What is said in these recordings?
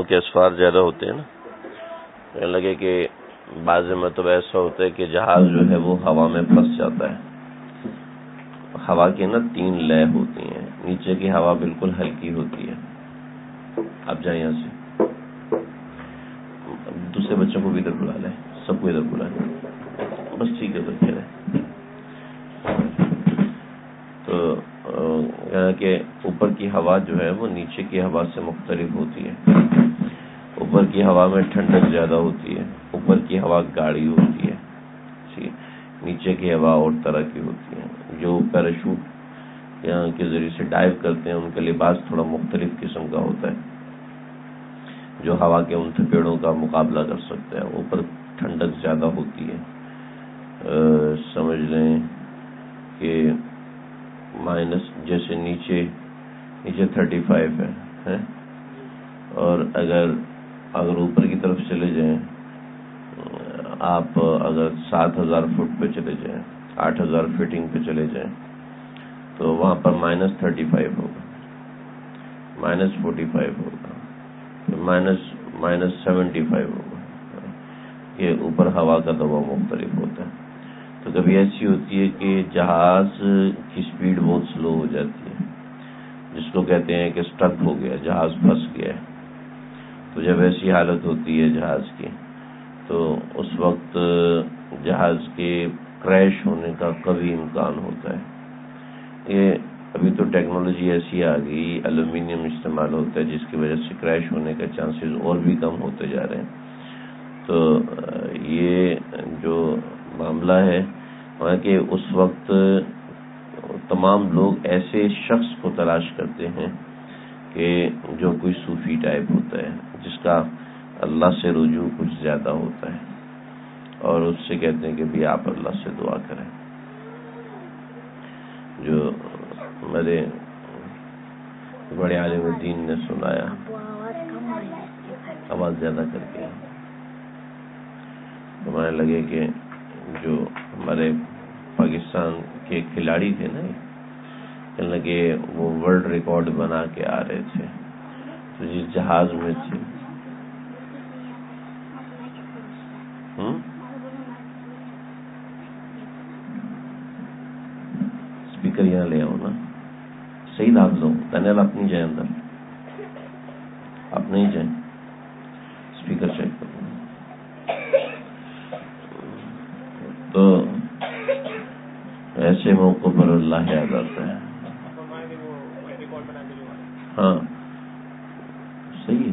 کے اسفار زیادہ ہوتے ہیں نا، کہنے لگے کہ بعض مرتبہ ایسا ہوتا ہے کہ جہاز جو ہے وہ ہوا میں پھنس جاتا ہے. ہوا کی نا 3 لے ہوتی ہیں. نیچے کی ہوا بالکل ہلکی ہوتی ہے. آپ جائیں یہاں سے، دوسرے بچوں کو بھی ادھر بلا لیں، سب کو ادھر بلا لیں، بس ٹھیک ہے ادھر کھیلیں. تو کہ اوپر کی ہوا جو ہے وہ نیچے کی ہوا سے مختلف ہوتی ہے. اوپر کی ہوا میں ٹھنڈک زیادہ ہوتی ہے، اوپر کی ہوا گاڑی ہوتی ہے. نیچے کی ہوا اور طرح کی ہوتی ہے. جو پیراشوٹ کے ذریعے سے ڈائیو کرتے ہیں ان کا لباس تھوڑا مختلف قسم کا ہوتا ہے، جو ہوا کے ان تھپیڑوں کا مقابلہ کر سکتا ہے. اوپر ٹھنڈک زیادہ ہوتی ہے. سمجھ لیں کہ مائنس، جیسے نیچے 35 ہے، اور اگر اوپر کی طرف چلے جائیں، آپ اگر 7000 فٹ پہ چلے جائیں، 8000 فیٹنگ پہ چلے جائیں، تو وہاں پر -35 ہوگا، -45 ہوگا، -75 ہوگا. یہ اوپر ہوا کا دباؤ مختلف ہوتا ہے. تو کبھی ایسی ہوتی ہے کہ جہاز کی سپیڈ بہت سلو ہو جاتی ہے، جس کو کہتے ہیں کہ سٹک ہو گیا، جہاز پھنس گیا ہے. تو جب ایسی حالت ہوتی ہے جہاز کی، تو اس وقت جہاز کے کریش ہونے کا قوی امکان ہوتا ہے. یہ ابھی تو ٹیکنالوجی ایسی آ گئی، ایلومینیم استعمال ہوتا ہے، جس کی وجہ سے کریش ہونے کے چانسز اور بھی کم ہوتے جا رہے ہیں. تو یہ جو معاملہ ہے وہاں کہ اس وقت تمام لوگ ایسے شخص کو تلاش کرتے ہیں کہ جو کوئی صوفی ٹائپ ہوتا ہے، جس کا اللہ سے رجوع کچھ زیادہ ہوتا ہے، اور اس سے کہتے ہیں کہ بھی آپ اللہ سے دعا کریں. جو میرے بڑے عالم الدین نے سنایا، آواز زیادہ کر کے ہمارے لگے کہ جو ہمارے پاکستان کے کھلاڑی تھے نا، کہنے لگے وہ ورلڈ ریکارڈ بنا کے آ رہے تھے. تو جس جہاز میں تھے، اسپیکر یہاں لے آؤ نا، صحیح آپ لو دانیال، اپنی جائیں اندر، آپ نہیں جائیں، اسپیکر چیک کرو. تو ایسے موقع پر اللہ یاد آتا ہے. ہاں صحیح.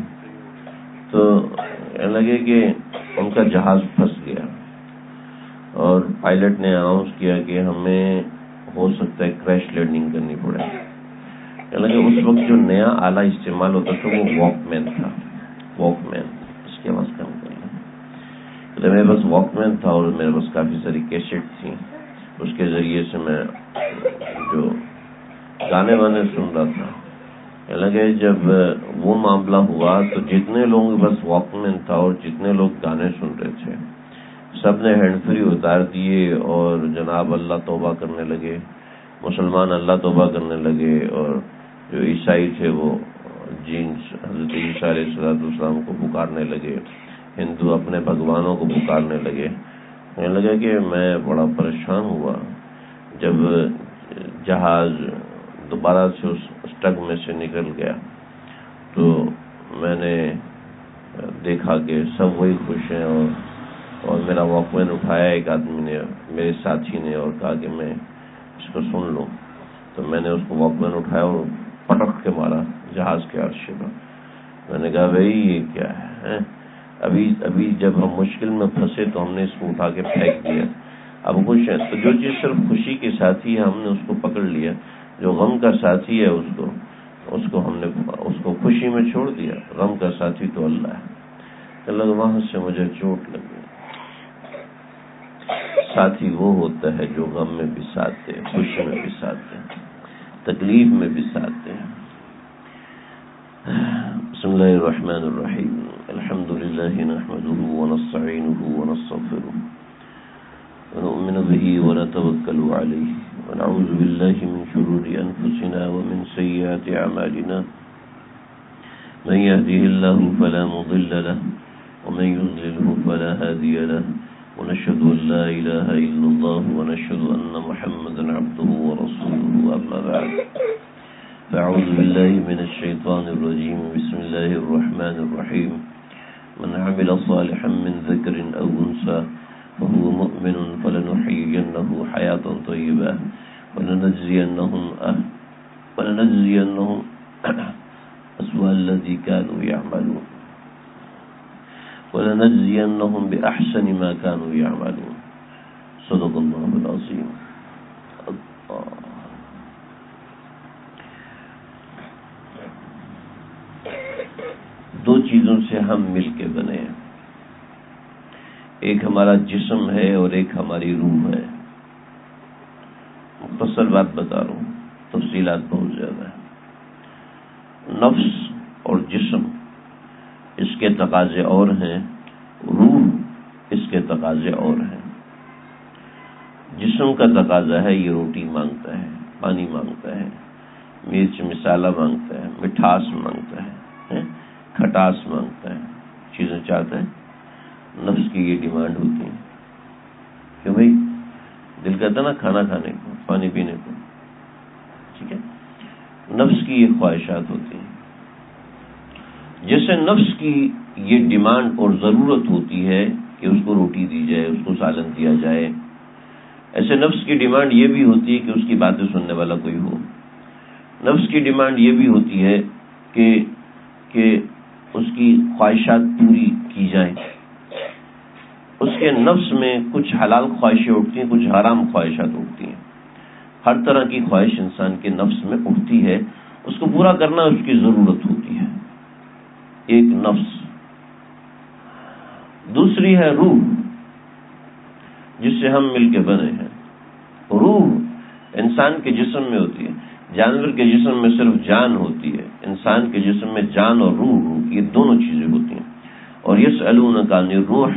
تو لگے کہ ان کا جہاز پھنس گیا، اور پائلٹ نے اناؤنس کیا کہ ہمیں ہو سکتا ہے کریش لینڈنگ کرنی پڑے. لگے اس وقت جو نیا آلہ استعمال ہوتا تھا وہ واک مین تھا. واک مین، اس کی آواز کم کر لیں. تو میرے پاس واک مین تھا، اور میرے پاس کافی ساری کیسٹ تھیں. اس کے ذریعے سے میں جو گانے وانے سن رہا تھا. لگے جب وہ معاملہ ہوا تو جتنے لوگ بس واک مین تھا اور جتنے لوگ گانے سن رہے تھے، سب نے ہینڈ فری اتار دیے اور جناب اللہ توبہ کرنے لگے. مسلمان اللہ توبہ کرنے لگے، اور جو عیسائی تھے وہ حضرت عیسیٰ علیہ السلام کو پکارنے لگے، ہندو اپنے بھگوانوں کو پکارنے لگے. کہنے لگا کہ میں بڑا پریشان ہوا جب جہاز دوبارہ سے اس اسٹک میں سے نکل گیا. تو میں نے دیکھا کہ سب وہی خوش ہیں، اور میرا واک مین اٹھایا ایک آدمی نے، میرے ساتھی نے، اور کہا کہ میں اس کو سن لوں. تو میں نے اس کو واک مین اٹھایا اور پٹک کے مارا جہاز کے عرصے پر. میں نے کہا بھائی یہ کیا ہے، ابھی جب ہم مشکل میں پھنسے تو ہم نے اس کو اٹھا کے پھینک دیا، اب خوش ہیں. تو جو چیز صرف خوشی کے ساتھی ہے ہم نے اس کو پکڑ لیا، جو غم کا ساتھی ہے اس کو ہم نے اس کو خوشی میں چھوڑ دیا. غم کا ساتھی تو اللہ ہے. اللہ، وہاں سے مجھے چوٹ لگی. ساتھی وہ ہوتا ہے جو غم میں بھی ساتھ دے، خوشی میں بھی ساتھ دے، تکلیف میں بھی ساتھ دے. بسم اللہ الرحمن الرحیم. الحمد للہ نحمده ونستعینه ونستغفره ونؤمن به ونتوکل علیہ ونعوذ باللہ من شرور انفسنا ومن سیئات اعمالنا من يهده الله فلا مضل له ومن يضلله فلا هادي له ونشهد أن لا إله إلا الله ونشهد أن محمدا عبده ورسوله أما بعد فأعوذ بالله من الشيطان الرجيم بسم الله الرحمن الرحيم من عمل صالحا من ذكر أو أنثى وهو مؤمن فلنحيينه حياة طيبة ولنجزينهم أسوأ الذي كانوا يعملون ولنجزينهم بأحسن ما كانوا يعملون صدق الله العظيم. دو چیزوں سے ہم مل کے بنے ہیں، ایک ہمارا جسم ہے اور ایک ہماری روح ہے. مختصر بات بتا رہا ہوں، تفصیلات بہت زیادہ ہیں. نفس اور جسم اس کے تقاضے اور ہیں، روح اس کے تقاضے اور ہیں. جسم کا تقاضا ہے یہ روٹی مانگتا ہے، پانی مانگتا ہے، مرچ مسالہ مانگتا ہے، مٹھاس مانگتا ہے، کھٹاس مانگتا ہے، چیزیں چاہتا ہے. نفس کی یہ ڈیمانڈ ہوتی ہے کہ بھائی دل کہتا ہے نا کھانا کھانے کو، پانی پینے کو، ٹھیک ہے. نفس کی یہ خواہشات ہوتی ہیں. جیسے نفس کی یہ ڈیمانڈ اور ضرورت ہوتی ہے کہ اس کو روٹی دی جائے، اس کو سالن دیا جائے، ایسے نفس کی ڈیمانڈ یہ بھی ہوتی ہے کہ اس کی باتیں سننے والا کوئی ہو. نفس کی ڈیمانڈ یہ بھی ہوتی ہے کہ اس کی خواہشات پوری کی جائیں. اس کے نفس میں کچھ حلال خواہشیں اٹھتی ہیں، کچھ حرام خواہشات اٹھتی ہیں. ہر طرح کی خواہش انسان کے نفس میں اٹھتی ہے، اس کو پورا کرنا اس کی ضرورت ہوتی ہے. ایک نفس. دوسری ہے روح، جس سے ہم مل کے بنے ہیں. روح انسان کے جسم میں ہوتی ہے. جانور کے جسم میں صرف جان ہوتی ہے، انسان کے جسم میں جان اور روح یہ دونوں چیزیں ہوتی ہیں. اور یسألونک عن الروح،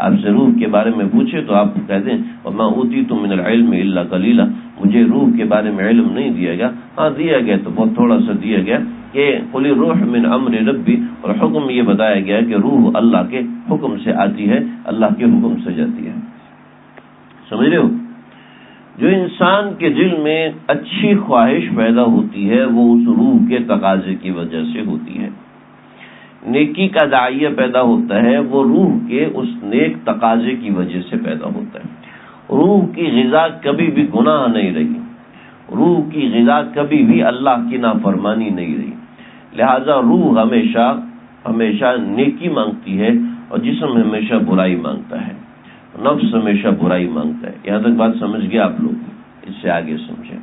آپ سے روح کے بارے میں پوچھے تو آپ کہہ دیں وما اوتیتم من العلم الا قلیلا، مجھے روح کے بارے میں علم نہیں دیا گیا. ہاں دیا گیا تو بہت تھوڑا سا دیا گیا کہ قل الروح من امر ربی، اور حکم یہ بتایا گیا کہ روح اللہ کے حکم سے آتی ہے، اللہ کے حکم سے جاتی ہے. سمجھ رہے ہو؟ جو انسان کے دل میں اچھی خواہش پیدا ہوتی ہے وہ اس روح کے تقاضے کی وجہ سے ہوتی ہے. نیکی کا داعیہ پیدا ہوتا ہے وہ روح کے اس نیک تقاضے کی وجہ سے پیدا ہوتا ہے. روح کی غذا کبھی بھی گناہ نہیں رہی، روح کی غذا کبھی بھی اللہ کی نافرمانی نہیں رہی. لہذا روح ہمیشہ نیکی مانگتی ہے اور جسم ہمیشہ برائی مانگتا ہے، نفس ہمیشہ برائی مانگتا ہے. یہاں تک بات سمجھ گیا آپ لوگ؟ اس سے آگے سمجھیں.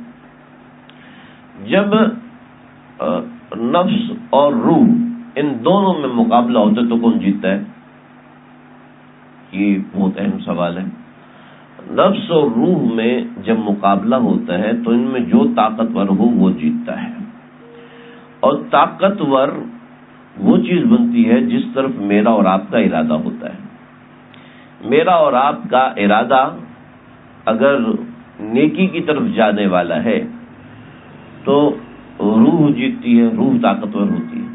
جب نفس اور روح ان دونوں میں مقابلہ ہوتا ہے تو کون جیتتا ہے؟ یہ بہت اہم سوال ہے. نفس اور روح میں جب مقابلہ ہوتا ہے تو ان میں جو طاقتور ہو وہ جیتتا ہے. اور طاقتور وہ چیز بنتی ہے جس طرف میرا اور آپ کا ارادہ ہوتا ہے. میرا اور آپ کا ارادہ اگر نیکی کی طرف جانے والا ہے تو روح جیتتی ہے، روح طاقتور ہوتی ہے.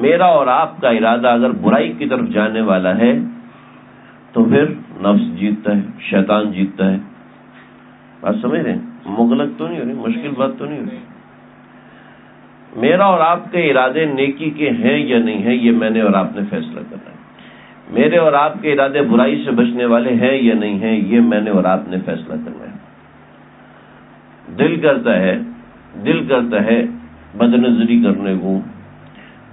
میرا اور آپ کا ارادہ اگر برائی کی طرف جانے والا ہے تو پھر نفس جیتتا ہے، شیطان جیتتا ہے. بات سمجھ رہے ہیں؟ مغلق تو نہیں ہو رہی، مشکل بات تو نہیں ہو رہی. میرا اور آپ کے ارادے نیکی کے ہیں یا نہیں ہیں یہ میں نے اور آپ نے فیصلہ کرنا ہے. میرے اور آپ کے ارادے برائی سے بچنے والے ہیں یا نہیں ہیں یہ میں نے اور آپ نے فیصلہ کرنا ہے. دل کرتا ہے بد نظری کرنے کو،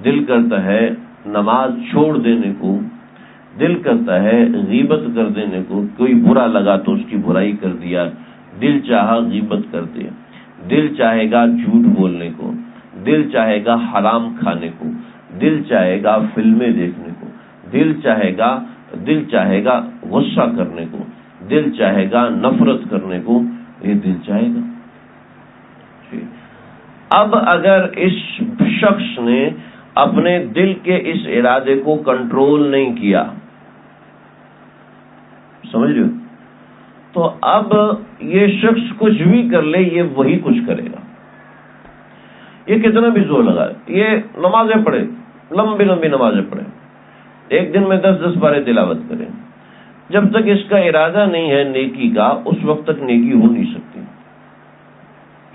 دل کرتا ہے نماز چھوڑ دینے کو، دل کرتا ہے غیبت کر دینے کو. کوئی برا لگا تو اس کی برائی کر دیا، دل چاہا غیبت کر دیا. دل چاہے گا جھوٹ بولنے کو، دل چاہے گا حرام کھانے کو، دل چاہے گا فلمیں دیکھنے کو، دل چاہے گا غصہ کرنے کو، دل چاہے گا نفرت کرنے کو. یہ دل چاہے گا. اب اگر اس شخص نے اپنے دل کے اس ارادے کو کنٹرول نہیں کیا، سمجھ رہے ہو، تو اب یہ شخص کچھ بھی کر لے یہ وہی کچھ کرے گا. یہ کتنا بھی زور لگا، یہ نمازیں پڑھے، لمبی لمبی نمازیں پڑھیں، ایک دن میں 10-10 پارے تلاوت کریں، جب تک اس کا ارادہ نہیں ہے نیکی کا اس وقت تک نیکی ہو نہیں سکتی.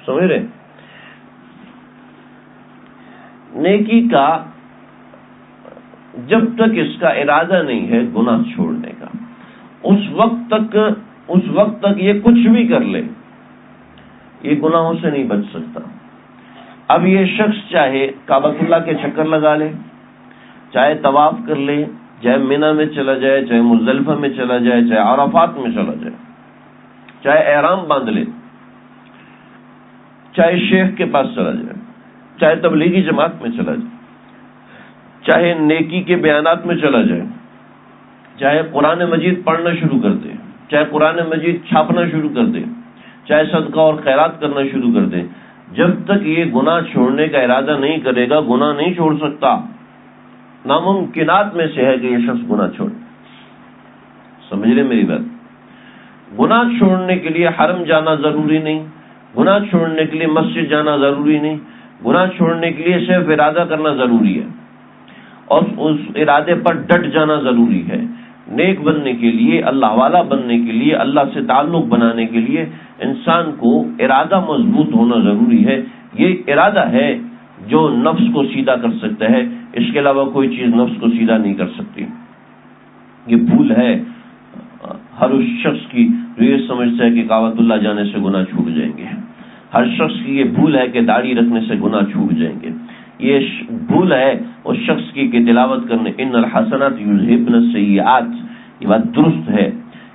سمجھ رہے؟ نیکی کا جب تک اس کا ارادہ نہیں ہے گناہ چھوڑنے کا، اس وقت تک یہ کچھ بھی کر لے یہ گناہوں سے نہیں بچ سکتا. اب یہ شخص چاہے کعبۃ اللہ کے چکر لگا لے، چاہے طواف کر لے، چاہے منی میں چلا جائے، چاہے مزدلفہ میں چلا جائے، چاہے عرفات میں چلا جائے، چاہے احرام باندھ لے، چاہے شیخ کے پاس چلا جائے، چاہے تبلیغی جماعت میں چلا جائے، چاہے نیکی کے بیانات میں چلا جائے، چاہے قرآن مجید پڑھنا شروع کر دے، چاہے قرآن مجید چھاپنا شروع کر دے، چاہے صدقہ اور خیرات کرنا شروع کر دے، جب تک یہ گناہ چھوڑنے کا ارادہ نہیں کرے گا گناہ نہیں چھوڑ سکتا. ناممکنات میں سے ہے کہ یہ شخص گناہ چھوڑے. سمجھ رہے میری بات؟ گناہ چھوڑنے کے لیے حرم جانا ضروری نہیں، گناہ چھوڑنے کے لیے مسجد جانا ضروری نہیں، گناہ چھوڑنے کے لیے صرف ارادہ کرنا ضروری ہے اور اس ارادے پر ڈٹ جانا ضروری ہے. نیک بننے کے لیے، اللہ والا بننے کے لیے، اللہ سے تعلق بنانے کے لیے انسان کو ارادہ مضبوط ہونا ضروری ہے. یہ ارادہ ہے جو نفس کو سیدھا کر سکتا ہے، اس کے علاوہ کوئی چیز نفس کو سیدھا نہیں کر سکتی. یہ بھول ہے ہر اس شخص کی جو یہ سمجھتا ہے کہ کعبۃ اللہ جانے سے گناہ چھوٹ جائیں گے. ہر شخص کی یہ بھول ہے کہ داڑھی رکھنے سے گناہ چھوٹ جائیں گے. یہ بھول ہے اس شخص کی کہ تلاوت کرنے ان الحسنات یذہبن السیئات. یہ بات درست ہے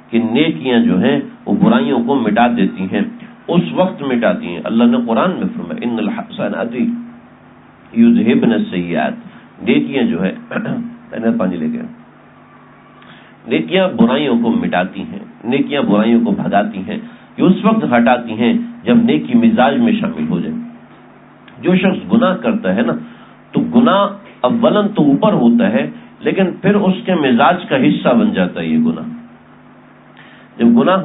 کہ نیکیاں جو ہیں وہ برائیوں کو مٹا دیتی ہیں، اس وقت مٹاتی ہیں. اللہ نے قرآن میں فرمایا ان الحسنات یذہبن السیئات. نیکیاں جو ہے پانی لے گئے، نیکیاں برائیوں کو مٹاتی ہیں، نیکیاں برائیوں کو بھگاتی ہیں. یہ اس وقت ہٹاتی ہیں جب نیکی مزاج میں شامل ہو جائے. جو شخص گناہ کرتا ہے نا تو گناہ اولاً تو اوپر ہوتا ہے لیکن پھر اس کے مزاج کا حصہ بن جاتا ہے. یہ گناہ جب گناہ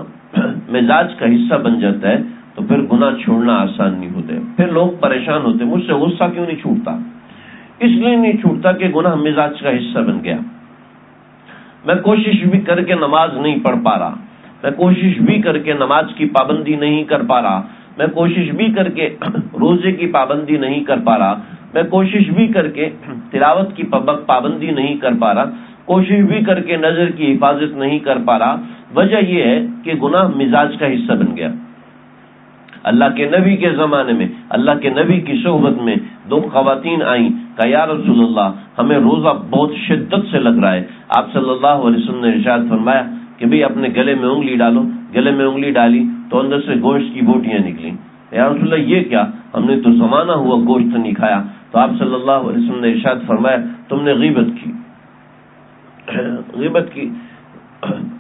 مزاج کا حصہ بن جاتا ہے تو پھر گناہ چھوڑنا آسان نہیں ہوتا ہے. پھر لوگ پریشان ہوتے ہیں، مجھ سے غصہ کیوں نہیں چھوٹتا؟ اس لیے نہیں چھوٹتا کہ گناہ مزاج کا حصہ بن گیا. میں کوشش بھی کر کے نماز نہیں پڑھ پا رہا، میں کوشش بھی کر کے نماز کی پابندی نہیں کر پا رہا، میں کوشش بھی کر کے روزے کی پابندی نہیں کر پا رہا، میں کوشش بھی کر کے تلاوت کی پابندی نہیں کر پا رہا، کوشش بھی کر کے نظر کی حفاظت نہیں کر پا رہا. وجہ یہ ہے کہ گناہ مزاج کا حصہ بن گیا. اللہ کے نبی کے زمانے میں اللہ کے نبی کی صحبت میں 2 خواتین آئیں، کہا یا رسول اللہ ہمیں روزہ بہت شدت سے لگ رہا ہے. آپ صلی اللہ علیہ وسلم نے ارشاد فرمایا کہ بھئی اپنے گلے میں انگلی ڈالو. گلے میں انگلی ڈالی تو اندر سے گوشت کی بوٹیاں نکلیں. یا رسول اللہ یہ کیا؟ ہم نے تو زمانہ ہوا گوشت نہیں کھایا. تو آپ صلی اللہ علیہ وسلم نے ارشاد فرمایا تم نے غیبت کی.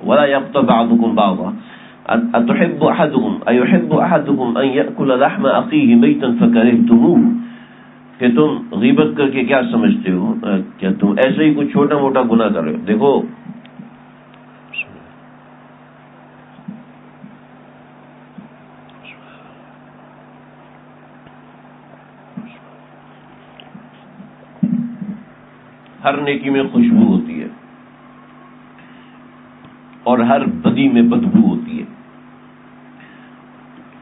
ولا يغتب بعضكم بعضا أتحب أحدكم أن يأكل لحم أخيه ميتا فكرهتموه. کہ تم غیبت کر کے کیا سمجھتے ہو؟ کیا تم ایسے ہی کچھ چھوٹا موٹا گناہ کر رہے ہو؟ دیکھو ہر نیکی میں خوشبو ہوتی ہے اور ہر بدی میں بدبو ہوتی ہے.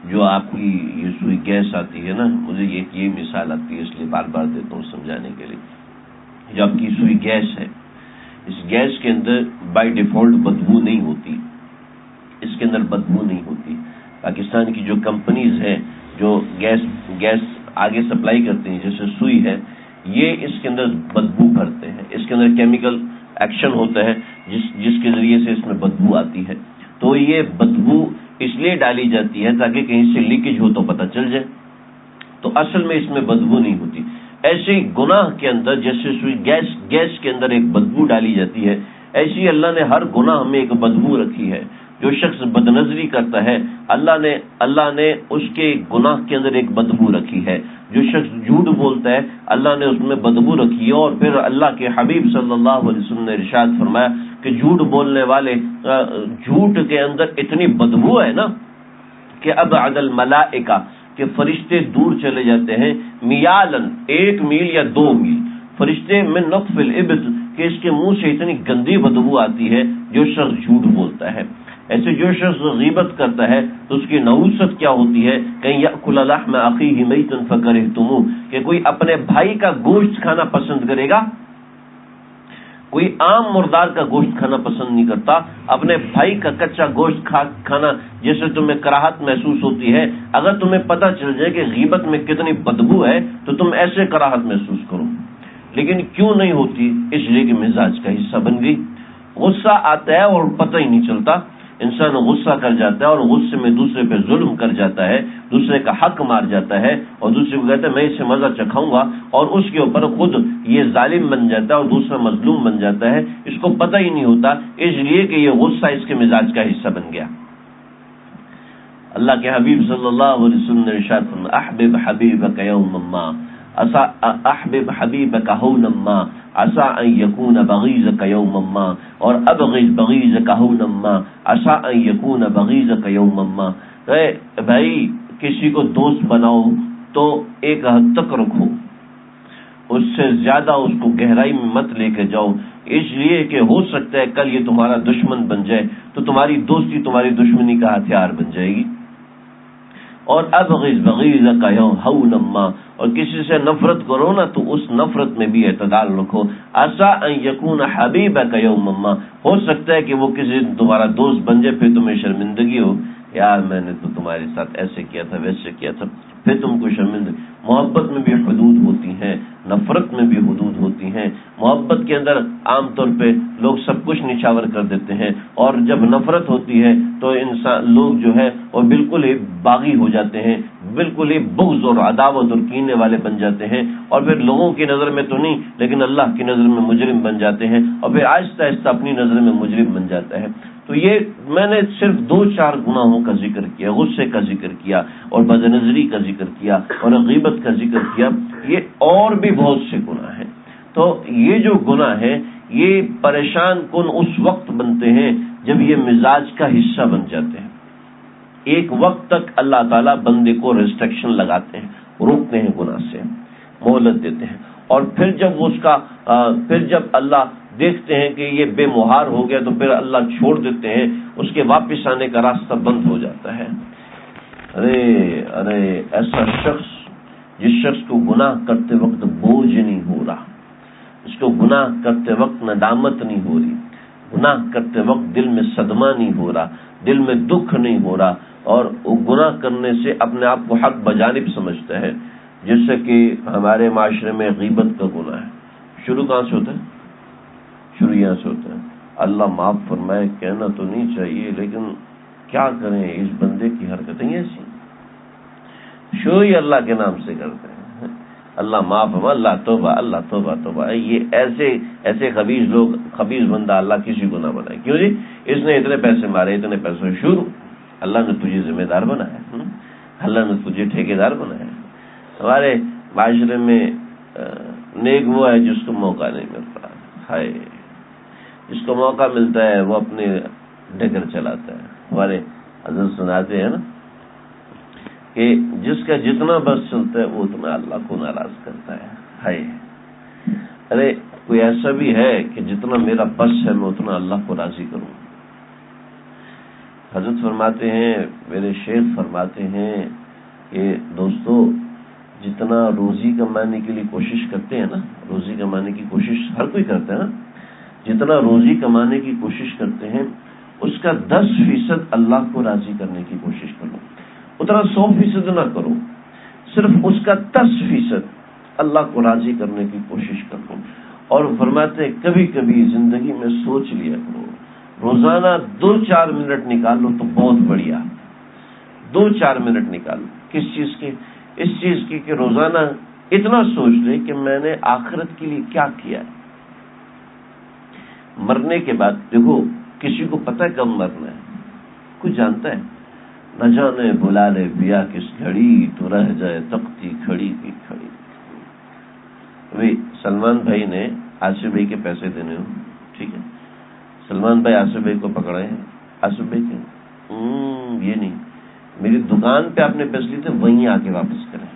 جو آپ کی یہ سوئی گیس آتی ہے نا، مجھے یہ مثال آتی ہے اس لیے بار بار دیتا ہوں سمجھانے کے لیے. جو آپ کی سوئی گیس ہے، اس گیس کے اندر بائی ڈیفالٹ بدبو نہیں ہوتی، اس کے اندر بدبو نہیں ہوتی. پاکستان کی جو کمپنیز ہیں جو گیس آگے سپلائی کرتے ہیں، جیسے سوئی ہے، یہ اس کے اندر بدبو بھرتے ہیں. اس کے اندر کیمیکل ایکشن ہوتا ہے جس کے ذریعے سے اس میں بدبو آتی ہے. تو یہ بدبو اس لیے ڈالی جاتی ہے تاکہ کہیں سے لیکیج ہو تو پتہ چل جائے. تو اصل میں اس میں بدبو نہیں ہوتی. ایسے ہی گناہ کے اندر جیسے سوئی گیس کے اندر ایک بدبو ڈالی جاتی ہے، ایسی اللہ نے ہر گناہ میں ایک بدبو رکھی ہے. جو شخص بدنظری کرتا ہے اللہ نے اس کے گناہ کے اندر ایک بدبو رکھی ہے. جو شخص جھوٹ بولتا ہے اللہ نے اس میں بدبو رکھی ہے. اور پھر اللہ کے حبیب صلی اللہ علیہ وسلم نے ارشاد فرمایا کہ جھوٹ بولنے والے جھوٹ کے اندر اتنی بدبو ہے نا کہ ابعد الملائکہ کہ فرشتے دور چلے جاتے ہیں، میالن 1 میل یا 2 میل فرشتے من نطف الابط کہ اس کے منہ سے اتنی گندی بدبو آتی ہے جو شخص جھوٹ بولتا ہے. ایسے جو شخص غیبت کرتا ہے تو اس کی نحوست کیا ہوتی ہے, کہیں یأکل لحم اخیہ میتا فکرہتموہ, کہ کوئی اپنے بھائی کا گوشت کھانا پسند کرے گا. کوئی عام مردار کا گوشت کھانا پسند نہیں کرتا, اپنے بھائی کا کچا گوشت کھانا جیسے تمہیں کراہت محسوس ہوتی ہے. اگر تمہیں پتہ چل جائے کہ غیبت میں کتنی بدبو ہے تو تم ایسے کراہت محسوس کرو. لیکن کیوں نہیں ہوتی؟ اس لیے کہ مزاج کا حصہ بن گئی. غصہ آتا ہے اور پتہ ہی نہیں چلتا, انسان غصہ کر جاتا ہے اور غصے میں دوسرے پہ ظلم کر جاتا ہے, دوسرے کا حق مار جاتا ہے اور دوسرے کو کہتا ہے میں اسے مزہ چکھاؤں گا, اور اس کے اوپر خود یہ ظالم بن جاتا ہے اور دوسرا مظلوم بن جاتا ہے. اس کو پتہ ہی نہیں ہوتا, اس لیے کہ یہ غصہ اس کے مزاج کا حصہ بن گیا. اللہ کے حبیب صلی اللہ علیہ وسلم نے ارشاد فرمایا احبب حبیبک یوما ما احبب حبیبک ہونا ما عسى ان يكون بغيضك يوما ما, اور ابغض بغيضك هونا ما عسى ان يكون بغيضك يوما ما. بھائی کسی کو دوست بناؤ تو ایک حد تک رکھو, اس سے زیادہ اس کو گہرائی میں مت لے کے جاؤ, اس لیے کہ ہو سکتا ہے کل یہ تمہارا دشمن بن جائے تو تمہاری دوستی تمہاری دشمنی کا ہتھیار بن جائے گی. اور ابغض بغیضک ہونا ما, اور کسی سے نفرت کرو نا تو اس نفرت میں بھی اعتدال رکھو. عسى ان يكون حبیبک یوما ما, ہو سکتا ہے کہ وہ کسی دن تمہارا دوست بن جائے, پھر تمہیں شرمندگی ہو, یار میں نے تو تمہارے ساتھ ایسے کیا تھا ویسے کیا تھا, پھر تم کو شرمندگی. محبت میں بھی حدود ہوتی ہیں, نفرت میں بھی حدود ہوتی ہیں. محبت کے اندر عام طور پہ لوگ سب کچھ نچھاور کر دیتے ہیں, اور جب نفرت ہوتی ہے تو انسان لوگ جو ہے وہ بالکل ہی باغی ہو جاتے ہیں, بالکل ہی بغض اور عداوت اور کینے والے بن جاتے ہیں, اور پھر لوگوں کی نظر میں تو نہیں لیکن اللہ کی نظر میں مجرم بن جاتے ہیں, اور پھر آہستہ آہستہ اپنی نظر میں مجرم بن جاتا ہے. تو یہ میں نے صرف 2-4 گناہوں کا ذکر کیا, غصے کا ذکر کیا اور بدنظری کا ذکر کیا اور غیبت کا ذکر کیا. یہ اور بھی بہت سے گناہ ہیں. تو یہ جو گناہ ہے یہ پریشان کن اس وقت بنتے ہیں جب یہ مزاج کا حصہ بن جاتے ہیں. ایک وقت تک اللہ تعالیٰ بندے کو ریسٹرکشن لگاتے ہیں, روکتے ہیں گناہ سے, مہلت دیتے ہیں, اور پھر جب اللہ دیکھتے ہیں کہ یہ بے مہار ہو گیا تو پھر اللہ چھوڑ دیتے ہیں, اس کے واپس آنے کا راستہ بند ہو جاتا ہے. ارے ایسا شخص جس شخص کو گناہ کرتے وقت بوجھ نہیں ہو رہا, اس کو گناہ کرتے وقت ندامت نہیں ہو رہی, گناہ کرتے وقت دل میں صدمہ نہیں ہو رہا, دل میں دکھ نہیں ہو رہا, اور وہ گناہ کرنے سے اپنے آپ کو حق بجانب سمجھتا ہے. جیسے کہ ہمارے معاشرے میں غیبت کا گناہ ہے. شروع کہاں سے ہوتا ہے؟ شروع یہاں سے ہوتا ہے. اللہ معاف فرمائے, کہنا تو نہیں چاہیے لیکن کیا کریں, اس بندے کی حرکتیں ایسی شروع ہی اللہ کے نام سے کرتے ہیں. اللہ معاف فرمائے, اللہ توبہ, اللہ توبہ توبہ. یہ ایسے خبیث لوگ, خبیث بندہ اللہ کسی کو نہ بنائے. کیوں جی؟ اس نے اتنے پیسے مارے, اتنے پیسے. شروع اللہ نے تجھے ذمہ دار بنایا, اللہ نے تجھے ٹھیکیدار بنایا. ہمارے معاشرے میں نیک وہ ہے جس کو موقع نہیں ملتا ہے, جس کو موقع ملتا ہے وہ اپنے ڈگر چلاتا ہے. ہمارے حضرت سناتے ہیں نا کہ جس کا جتنا بس چلتا ہے وہ اتنا اللہ کو ناراض کرتا ہے. ارے کوئی ایسا بھی ہے کہ جتنا میرا بس ہے میں اتنا اللہ کو راضی کروں. حضرت فرماتے ہیں, میرے شیخ فرماتے ہیں کہ دوستو جتنا روزی کمانے کے لیے کوشش کرتے ہیں نا, روزی کمانے کی کوشش ہر کوئی کرتا ہے نا, جتنا روزی کمانے کی کوشش کرتے ہیں اس کا 10% اللہ کو راضی کرنے کی کوشش کرو. اتنا 100% نہ کرو, صرف اس کا 10% اللہ کو راضی کرنے کی کوشش کرو. اور فرماتے ہیں کبھی کبھی زندگی میں سوچ لیا کرو, روزانہ 2-4 منٹ نکال لو تو بہت بڑھیا. 2-4 منٹ نکال لو. کس چیز کے؟ اس چیز کی کہ روزانہ اتنا سوچ لے کہ میں نے آخرت کے لیے کیا کیا ہے. مرنے کے بعد دیکھو کسی کو پتہ ہے کب مرنا ہے؟ کوئی جانتا ہے؟ نہ جانے بلا لے بیا کس گھڑی تو رہ جائے تختی کھڑی کی کھڑی. ابھی سلمان بھائی نے آصف بھائی کے پیسے دینے ہوں, ٹھیک ہے, سلمان بھائی آصف بھائی کو پکڑے ہیں. آصف بھائی کے یہ نہیں, میری دکان پہ آپ نے پیسے لیے تھے وہیں آ کے واپس کریں.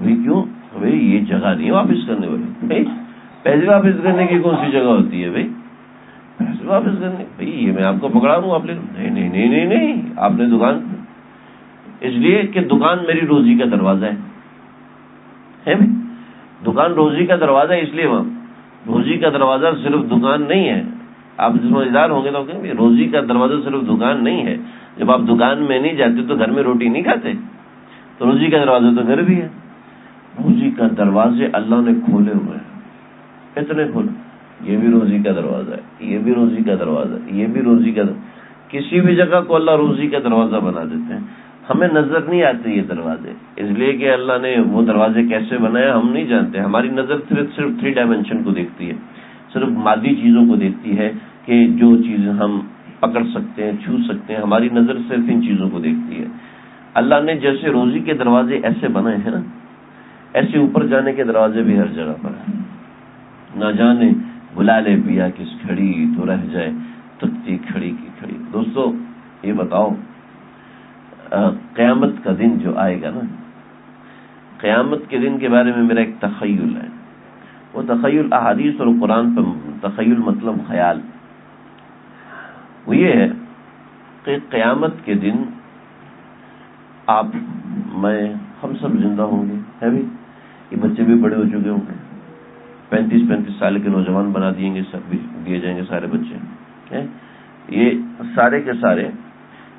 وہی کیوں؟ بھائی یہ جگہ نہیں واپس کرنے والی. پیسے واپس کرنے کی کون سی جگہ ہوتی ہے بھائی؟ پیسے واپس کرنے بھائی یہ میں آپ کو پکڑا دوں آپ لے. نہیں نہیں نہیں نہیں آپ نے دکان، اس لیے کہ دکان میری روزی کا دروازہ ہے بھائی. دکان روزی کا دروازہ ہے، اس لیے وہاں روزی کا دروازہ صرف دکان نہیں ہے. آپ سمجھدار ہوں گے تو کہیں روزی کا دروازہ صرف دکان نہیں ہے. جب آپ دکان میں نہیں جاتے تو گھر میں روٹی نہیں کھاتے، تو روزی کا دروازہ تو گھر بھی ہے. روزی کا دروازے اللہ نے کھولے ہوئے ہیں، اتنے کھولے. یہ بھی روزی کا دروازہ ہے، یہ بھی روزی کا دروازہ ہے، یہ بھی روزی کا کسی بھی جگہ کو اللہ روزی کا دروازہ بنا دیتے ہیں. ہمیں نظر نہیں آتے یہ دروازے، اس لیے کہ اللہ نے وہ دروازے کیسے بنائے ہم نہیں جانتے. ہماری نظر صرف 3 ڈائمینشن کو دیکھتی ہے، صرف مادی چیزوں کو دیکھتی ہے کہ جو چیز ہم پکڑ سکتے ہیں، چھو سکتے ہیں. ہماری نظر صرف ان چیزوں کو دیکھتی ہے. اللہ نے جیسے روزی کے دروازے ایسے بنائے ہیں نا، ایسے اوپر جانے کے دروازے بھی ہر جگہ پر ہیں. نہ جانے بلا لے پیا کس کھڑی تو رہ جائے تکتی کھڑی کی کھڑی. دوستو یہ بتاؤ، قیامت کا دن جو آئے گا نا، قیامت کے دن کے بارے میں میرا ایک تخیل ہے. وہ تخیل احادیث اور قرآن پر تخیل مطلب خیال. وہ یہ ہے کہ قیامت کے دن آپ، میں، ہم سب زندہ ہوں گے، ہے بھی. یہ بچے بھی بڑے ہو چکے ہوں گے، 35 سال کے نوجوان بنا دیے گے، سب بھی دیے جائیں گے سارے بچے. یہ سارے کے سارے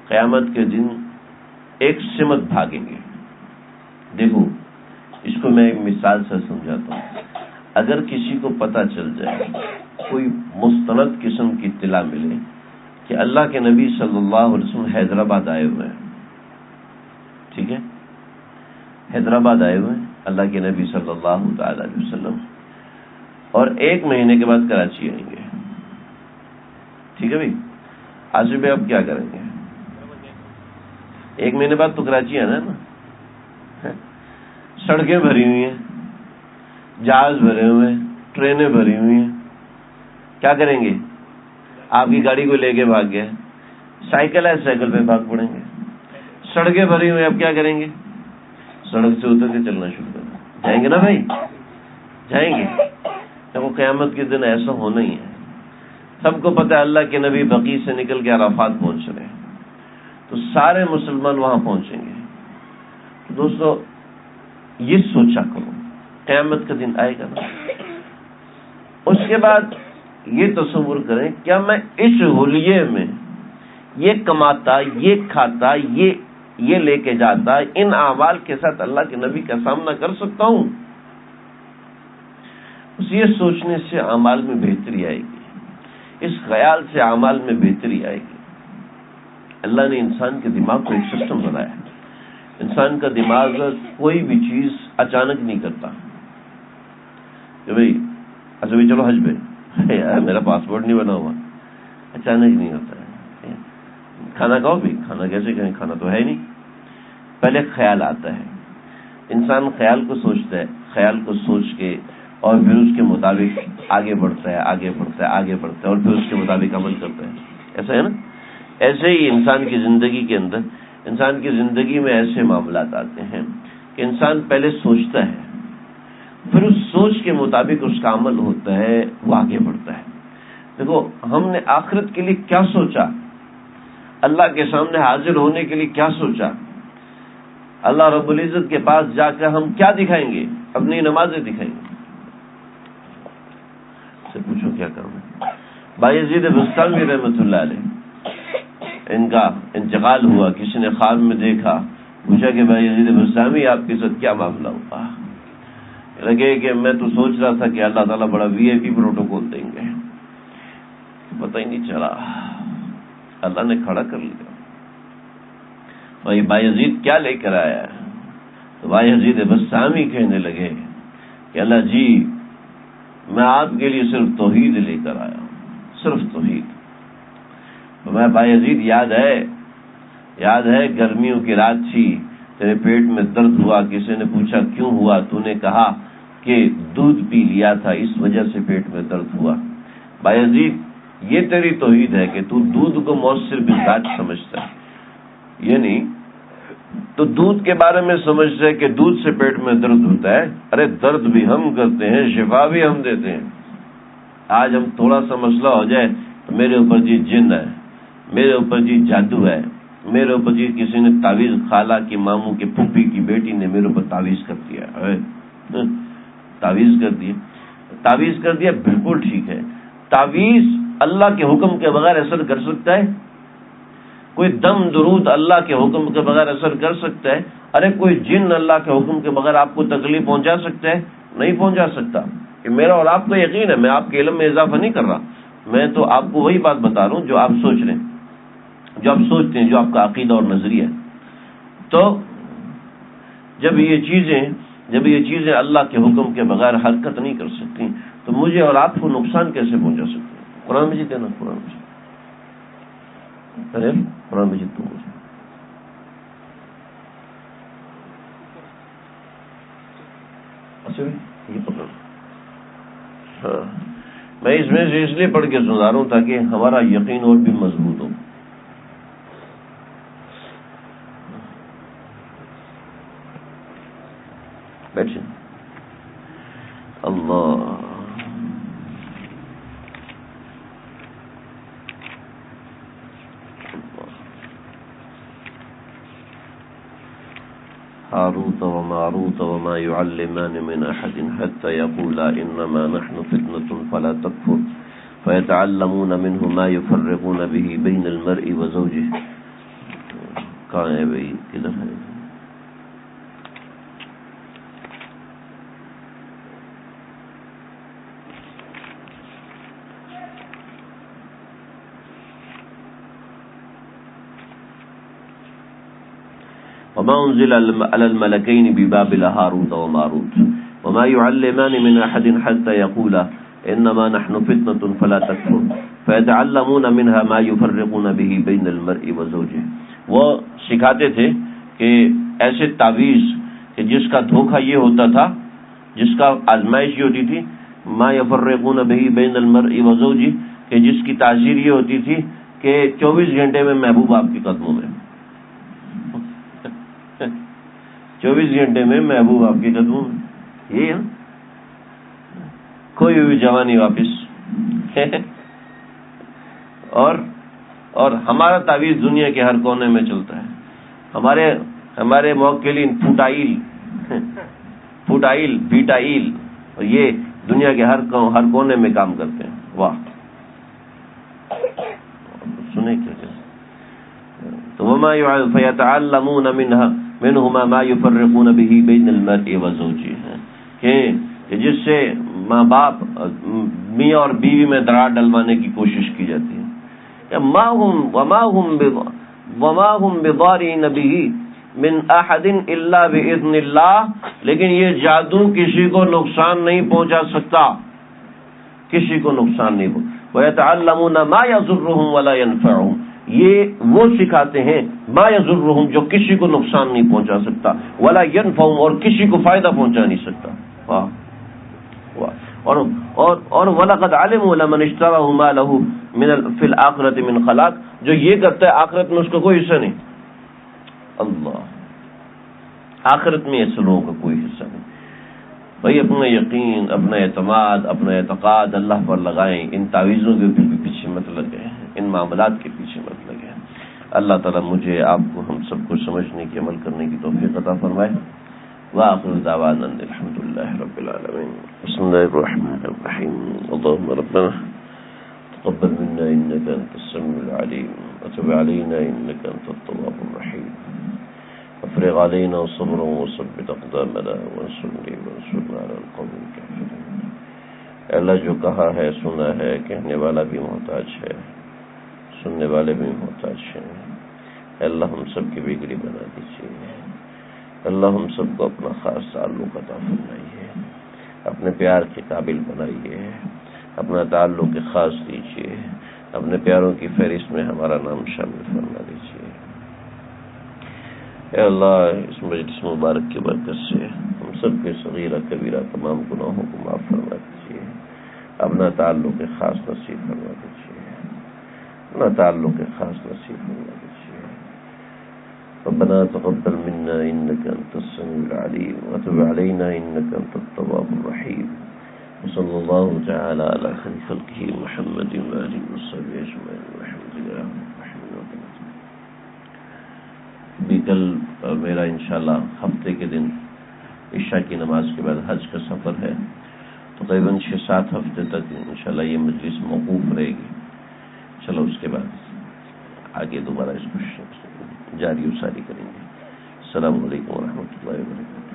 قیامت کے دن ایک سمت بھاگیں گے. دیکھو اس کو میں ایک مثال سے سمجھاتا ہوں. اگر کسی کو پتہ چل جائے، کوئی مستند قسم کی اطلاع ملے کہ اللہ کے نبی صلی اللہ علیہ وسلم حیدرآباد آئے ہوئے ہیں، ٹھیک ہے، حیدرآباد آئے ہوئے ہیں اللہ کے نبی صلی اللہ تعالی علیہ وسلم، اور 1 مہینے کے بعد کراچی آئیں گے، ٹھیک ہے بھائی. آصف بھائی آپ کیا کریں گے؟ 1 مہینے بعد تو کراچی آنا ہے نا. سڑکیں بھری ہوئی ہیں، جہاز بھرے ہوئے ہیں، ٹرینیں بھری ہوئی ہیں، کیا کریں گے؟ آپ کی گاڑی کو لے کے بھاگ گئے، سائیکل ہے سائیکل پہ بھاگ پڑیں گے. سڑکیں بھری ہوئی ہیں، اب کیا کریں گے؟ سڑک سے اتر کے چلنا شروع کر دیں. جائیں گے نا بھائی؟ جائیں گے. وہ قیامت کے دن ایسا ہونا ہی ہے. سب کو پتہ ہے اللہ کے نبی بقیع سے نکل کے عرفات پہنچ رہے ہیں، تو سارے مسلمان وہاں پہنچیں گے. تو دوستو یہ سوچا کرو، قیامت کا دن آئے گا نا، اس کے بعد یہ تصور کریں کیا میں اس حلیے میں یہ کماتا، یہ کھاتا، یہ لے کے جاتا، ان اعمال کے ساتھ اللہ کے نبی کا سامنا کر سکتا ہوں؟ اس یہ سوچنے سے اعمال میں بہتری آئے گی، اس خیال سے اعمال میں بہتری آئے گی. اللہ نے انسان کے دماغ کو ایک سسٹم بنایا ہے. انسان کا دماغ کوئی بھی چیز اچانک نہیں کرتا کہ بھائی اچھا بھائی چلو حج پہ، یار میرا پاسپورٹ نہیں بنا ہوا، اچانک نہیں ہوتا ہے. کھانا کھاؤ بھی، کھانا کیسے کھائیں، کھانا تو ہے نہیں. پہلے خیال آتا ہے، انسان خیال کو سوچتا ہے، خیال کو سوچ کے اور پھر اس کے مطابق آگے بڑھتا ہے، آگے بڑھتا ہے، آگے بڑھتا ہے، اور پھر اس کے مطابق عمل کرتا ہے. ایسا ہے نا؟ ایسے ہی انسان کی زندگی کے اندر، انسان کی زندگی میں ایسے معاملات آتے ہیں کہ انسان پہلے سوچتا ہے، پھر اس سوچ کے مطابق اس کا عمل ہوتا ہے، وہ آگے بڑھتا ہے. دیکھو ہم نے آخرت کے لیے کیا سوچا، اللہ کے سامنے حاضر ہونے کے لیے کیا سوچا، اللہ رب العزت کے پاس جا کر ہم کیا دکھائیں گے؟ اپنی نمازیں دکھائیں گے. سے پوچھو کیا کروں. بایزید بستامی رحمۃ اللہ علیہ، ان کا انتقال ہوا، کسی نے خواب میں دیکھا، پوچھا کہ بایزید بستامی آپ کے ساتھ کیا معاملہ ہوا؟ لگے کہ میں تو سوچ رہا تھا کہ اللہ تعالیٰ بڑا VIP پروٹوکول دیں گے، پتہ ہی نہیں چلا، اللہ نے کھڑا کر لیا. بھائی بایزید کیا لے کر آیا ہے؟ تو بایزید بستامی کہنے لگے کہ اللہ جی میں آپ کے لیے صرف توحید لے کر آیا ہوں، صرف توحید. تو میں بایزید یاد ہے گرمیوں کی رات تھی، تیرے پیٹ میں درد ہوا، کسی نے پوچھا کیوں ہوا، تو نے کہا کہ دودھ پی لیا تھا اس وجہ سے پیٹ میں درد ہوا. بایزید یہ تیری توحید ہے کہ تو دودھ کو مؤثر بالذات سمجھتا ہے، یہ نہیں تو دودھ کے بارے میں سمجھتے ہیں کہ دودھ سے پیٹ میں درد ہوتا ہے. ارے درد بھی ہم کرتے ہیں، شفا بھی ہم دیتے ہیں. آج ہم تھوڑا سا مسئلہ ہو جائے تو میرے اوپر جی جن ہے، میرے اوپر جی جادو ہے، میرے اوپر جی کسی نے تعویذ، خالہ کی، ماموں کی، پھوپھی کی بیٹی نے میرے اوپر تعویذ کر دیا. تعویذ کر دیا، تعویذ کر دیا. بالکل ٹھیک ہے. تعویذ اللہ کے حکم کے بغیر اثر کر سکتا ہے؟ کوئی دم درود اللہ کے حکم کے بغیر اثر کر سکتا ہے؟ ارے کوئی جن اللہ کے حکم کے بغیر آپ کو تکلیف پہنچا سکتا ہے؟ نہیں پہنچا سکتا. کہ میرا اور آپ کو یقین ہے، میں آپ کے علم میں اضافہ نہیں کر رہا، میں تو آپ کو وہی بات بتا رہا ہوں جو آپ سوچ رہے ہیں، جو آپ سوچتے ہیں، جو آپ کا عقیدہ اور نظریہ ہے. تو جب یہ چیزیں اللہ کے حکم کے بغیر حرکت نہیں کر سکتی تو مجھے اور آپ کو نقصان کیسے پہنچا سکتی ہیں؟ قرآن مجید ہے نا، قرآن مجید. ارے قرآن مجید تو مجھے یہ پکڑ. ہاں، میں اس میں سے اس لیے پڑھ کے سنا رہا ہوں تاکہ ہمارا یقین اور بھی مضبوط ہو. بیٹھے. اللہ هاروت وماروت وما يعلمان من أحد حتى يقولا إنما نحن فتنة فلا تكفر فيتعلمون منه ما يفرقون به بين المرء وزوجه. کہاں ہے بھائی؟ کدھر ہے؟ وما أنزل على الملكين ببابل هاروت وماروت وما يعلمان من أحد حتى يقولا إنما نحن فتنة فلا تكفر فيتعلمون منها ما يفرقون به بين المرء وزوجه. وہ سکھاتے تھے کہ ایسے تعویذ کہ جس کا دھوکہ یہ ہوتا تھا، جس کا آزمائش یہ ہوتی تھی، ما يفرقون به بين المرء وزوجه، کہ جس کی تاثیر یہ ہوتی تھی کہ 24 گھنٹے میں محبوب آپ کے قدموں میں، 24 گھنٹے میں محبوب آپ کے قدموں میں. یہ کوئی بھی جوانی واپس. اور ہمارا تعویذ دنیا کے ہر کونے میں چلتا ہے. ہمارے موکلین فوٹائل بیٹائل، اور یہ دنیا کے ہر کونے میں کام کرتے ہیں. واہ، سنیں کیا. تو وما فيتعلمون منهما ما يفرقون به بين المرء وزوجه، کہ جس سے ماں باپ، میاں اور بیوی میں دراڑ ڈلوانے کی کوشش کی جاتی ہے. وما هم بضارين به من احد الا باذن الله، لیکن یہ جادو کسی کو نقصان نہیں پہنچا سکتا، کسی کو نقصان نہیں پہنچا. ويتعلمون ما يضرهم ولا ينفعهم، یہ وہ سکھاتے ہیں ما یضرهم، جو کسی کو نقصان نہیں پہنچا سکتا، ولا ينفعهم، اور کسی کو فائدہ پہنچا نہیں سکتا. واہ واہ. اور وَلَقَدْ عَلِمُوا لَمَنِ اشْتَرَاهُ مَا لَهُ فِي الْآخِرَةِ مِنْ خَلَاقٍ، جو یہ کرتا ہے آخرت میں اس کا کوئی حصہ نہیں. اللہ، آخرت میں ایسے لوگوں کا کوئی حصہ نہیں. بھائی اپنا یقین، اپنا اعتماد، اپنا اعتقاد اللہ پر لگائیں. ان تعویذوں کے پیچھے مت لگے، ان معاملات کے پیچھے مت لگے. اللہ تعالیٰ مجھے، آپ کو، ہم سب کو سمجھنے کی، عمل کرنے کی توفیق عطا فرمائے. وآخر دعوانا الحمد لله رب العالمين. بسم الله الرحمن الرحيم. اللهم ربنا تقبل منا إنك أنت السميع العليم وتب علينا إنك أنت التواب الرحيم. افرغ علينا صبرا وثبت أقدامنا وانصرنا على القوم الكافرين. اللہ جو کہا ہے، سنا ہے، کہنے والا بھی محتاج ہے، سننے والے بھی محتاج ہیں. اللہ ہم سب کی بگڑی بنا دیجیے. اللہ ہم سب کو اپنا خاص تعلق عطا فرمائیے، اپنے پیار کے قابل بنائیے، اپنا تعلق خاص دیجیے، اپنے پیاروں کی فہرست میں ہمارا نام شامل فرما دیجیے. اے اللہ، اس مجلس مبارک کی برکت سے ہم سب کے صغیرہ کبیرہ تمام گناہوں کو معاف فرما دیجیے. اپنا تعلق خاص نصیب فرما دیجیے، اپنا تعلق خاص نصیب فرما دیجیے. ربنا تقبل منا إنك أنت السميع العليم وتب علينا إنك أنت التواب الرحيم وصلى الله تعالى على خير خلقه محمد وآله وصحبه أجمعين والحمد لله رب العالمين. بھی کل میرا انشاءاللہ ہفتے کے دن عشاء کی نماز کے بعد حج کا سفر ہے. تقریباً 6-7 ہفتے تک انشاءاللہ یہ مجلس موقوف رہے گی. چلو اس کے بعد آگے دوبارہ اس کو جاری و ساری کریں گے. السلام علیکم ورحمۃ اللہ وبرکاتہ.